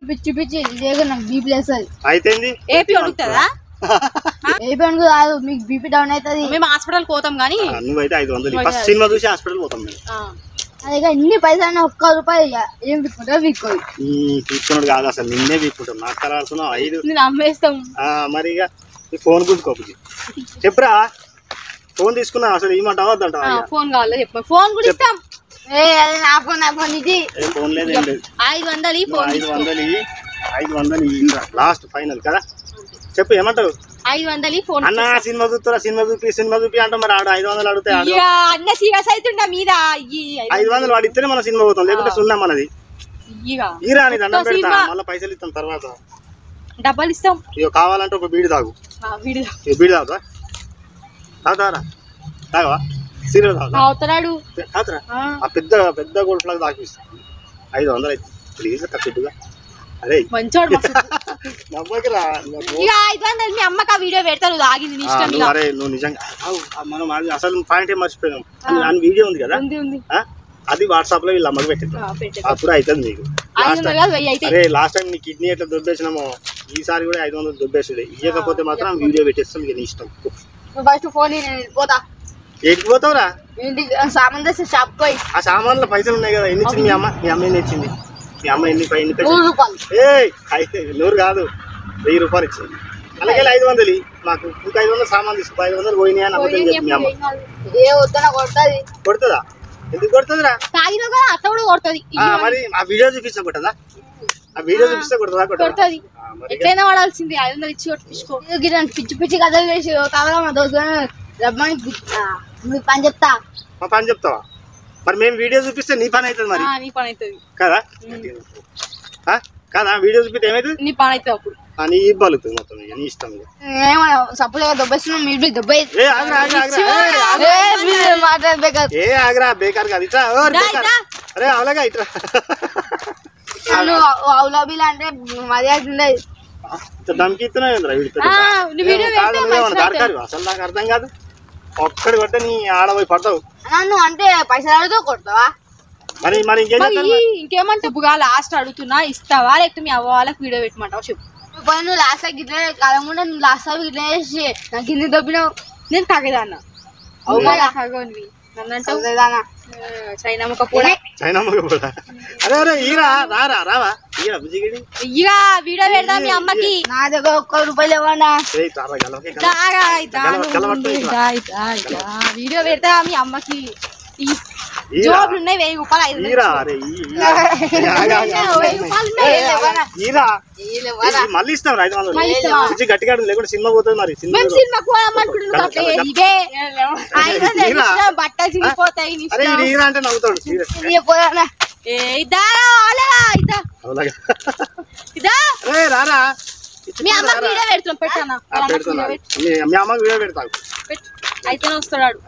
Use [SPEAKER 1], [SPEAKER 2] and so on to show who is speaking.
[SPEAKER 1] పిచ్చి పిచ్చి నాకు బీపీ లేస్తుంది
[SPEAKER 2] అయితే
[SPEAKER 3] ఏపీ అడుగుతుందా
[SPEAKER 1] ఏపీ అనుకు కాదు మీకు బీపీ డౌన్ అవుతుంది
[SPEAKER 3] మేము హాస్పిటల్ పోతాం కానీ
[SPEAKER 2] నువ్వైతే 500 ఫస్ట్ సినిమా చూసి హాస్పిటల్ పోతాం
[SPEAKER 1] అదే ఎన్ని పైసలు ₹1 ఏం తీసుకుంటా వీక్కోయి
[SPEAKER 2] తీసుకున్నాడు కాదు అసలు నిన్నే వీక్కుంటాం నాకు కలాడుతున్నావు 5
[SPEAKER 3] నేను అమ్మేస్తాం
[SPEAKER 2] మరి ఇక నీ ఫోన్ గుర్తుకోపు చెప్పురా ఫోన్ తీసుకున్నా అసలు ఏమంటావు వద్దంట
[SPEAKER 3] ఫోన్ కావాలో చెప్ప ఫోన్ కూడా ఇస్తాం
[SPEAKER 1] నా ఫోన్ ఇది
[SPEAKER 2] ఫోన్ లేదు ఏం లేదు
[SPEAKER 3] 500 ఫోన్
[SPEAKER 2] 500 లాస్ట్ ఫైనల్ కదా చెప్పు ఏమంటారు
[SPEAKER 3] 500 ఫోన్
[SPEAKER 2] అన్న సినిమా చూస్తారా సినిమా చూపి అంటే మరి ఆడు 500 అడుగుతాయి
[SPEAKER 3] అన్న సీరియస్ అవుతుండ మీద
[SPEAKER 2] 500 వాడు ఇస్తేనే మన సినిమా పోతాం లేకుంటే సున్నా మనది ఈరా అని దండం పెడతా మళ్ళీ పైసలు ఇస్తాం తర్వాత
[SPEAKER 3] డబ్బులు ఇస్తాం
[SPEAKER 2] ఇక కావాలంటే ఒక బీడి తాగు బీడి తాగుతా తాగుతారా తాగవా సీరియల్
[SPEAKER 3] తాగుతున్నాడు
[SPEAKER 2] తాగుతారా ఆ పెద్ద పెద్ద గోల్డ్ ఫ్లాగ్ తాగిస్తాం 500 అయితే ప్లీజ్ తక్కువగా అరే
[SPEAKER 3] మంచోడు
[SPEAKER 2] నమ్మకరా
[SPEAKER 3] ఇక 500 మీ అమ్మకి ఆ వీడియో పెడతారు ఆగింది నీ ఇష్టం ఇక
[SPEAKER 2] అరే నువ్వు నిజంగా మనం అసలు పాయింట్ ఏం మర్చిపోయాం అని వీడియో ఉంది కదా అది వాట్సాప్ లో వీళ్ళ అమ్మకి పెట్టింది అప్పుడు అవుతుంది నీకు అరే లాస్ట్ టైం నీ కిడ్నీ ఎట్లా దొబ్బేసినామో ఈసారి కూడా 500 దొబ్బేసుడే ఇవ్వకపోతే మాత్రం వీడియో పెట్టేస్తాం ఇక నీ ఇష్టం
[SPEAKER 1] ఫస్ట్ ఫోన్ పోతా
[SPEAKER 2] ఎక్కడికి పోతావురా
[SPEAKER 1] సామాన్ తెస్తే షాప్ పోయి
[SPEAKER 2] ఆ సామాన్లో పైసలు ఉన్నాయి కదా ఎన్ని ఇచ్చింది మీ అమ్మ ఎన్ని ఇచ్చింది మీ అమ్మ ఎన్ని
[SPEAKER 1] ₹100
[SPEAKER 2] అయితే 100 కాదు ₹1000 ఇచ్చింది అలాగే 500 మాకు ఇంకా 500 సామాన్ తీసుకో 500 పోయినాయి అని అబద్ధం చెప్పి మీ అమ్మ కొడుతుందా ఎందుకు కొడుతుందిరా మరి ఆ వీడియో చూపిస్తా కొట్టదా ఆ వీడియో చూపిస్తే కొడుతుందా
[SPEAKER 3] కొడుతుంది ఎట్లయినా వాడాల్సింది 500 ఇచ్చి కొట్టించుకో
[SPEAKER 1] పిచ్చి పిచ్చి కథలు వేసి కావాలా మా దోస్తు రమ్మని పని చెప్తా
[SPEAKER 2] మా పని చెప్తావా మరి మేము వీడియో చూపిస్తే నీ పని అవుతుంది మరి
[SPEAKER 3] నీ పని అవుతుంది
[SPEAKER 2] కదా కదా వీడియో చూపిస్తే ఏమవుతుంది
[SPEAKER 3] నీ పని అవుతుంది అప్పుడు
[SPEAKER 2] నీ ఇబ్బంది మొత్తం నీ ఇష్టం
[SPEAKER 1] సపోజ్ దొబ్బేస్తున్నాం మీరు దొబ్బే
[SPEAKER 2] ఆగ్రా బేకార్ కాదు ఇట్లా అరే అవలాగా ఇట్లా
[SPEAKER 1] అవులాబీలు అంటే మర్యాద ఉండదు
[SPEAKER 2] దమ్కి ఇస్తున్నావు అసలు నాకు అర్థం కాదు ఒక్కడి కొట్టే నీ ఆడపోయి పడతావు
[SPEAKER 1] నువ్వు అంటే పైసలు కొడతావా
[SPEAKER 2] మరి మరి
[SPEAKER 3] ఇంకేమంటే చెప్పుగా లాస్ట్ అడుగుతున్నా ఇస్తావా లేకపోతే మీ అవ్వ వాళ్ళకి వీడియో పెట్టమంటావు చెప్పు
[SPEAKER 1] నువ్వు లాస్ట్ గిట్లా కాలకుండా నువ్వు లాస్ట్ గిట్లా చేసి నాకు ఇన్ని దొబ్బినావు
[SPEAKER 3] నేను తాగేదాన్నా
[SPEAKER 2] అరే అరే ఈరా రారా రావా
[SPEAKER 3] ఇక వీడియో పెడదాం మీ అమ్మకి
[SPEAKER 1] నా దగ్గర ₹1 ఇవ్వనా
[SPEAKER 3] వీడియో పెడతా మీ అమ్మకి జోబులు ఉన్నాయి ₹1000
[SPEAKER 2] మళ్ళీ ఇస్తాం 500 గట్టిగా లేకుండా సినిమా పోతుంది మరి
[SPEAKER 3] బట్టలు చిరిగిపోతాయి
[SPEAKER 2] అంటే నవ్వుతాడు రారా
[SPEAKER 3] మీ అమ్మకి వీడియో పెడుతున్నాం పెట్టానా
[SPEAKER 2] మీ అమ్మకి వీడియో పెడతావు
[SPEAKER 3] అయితేనే వస్తాడు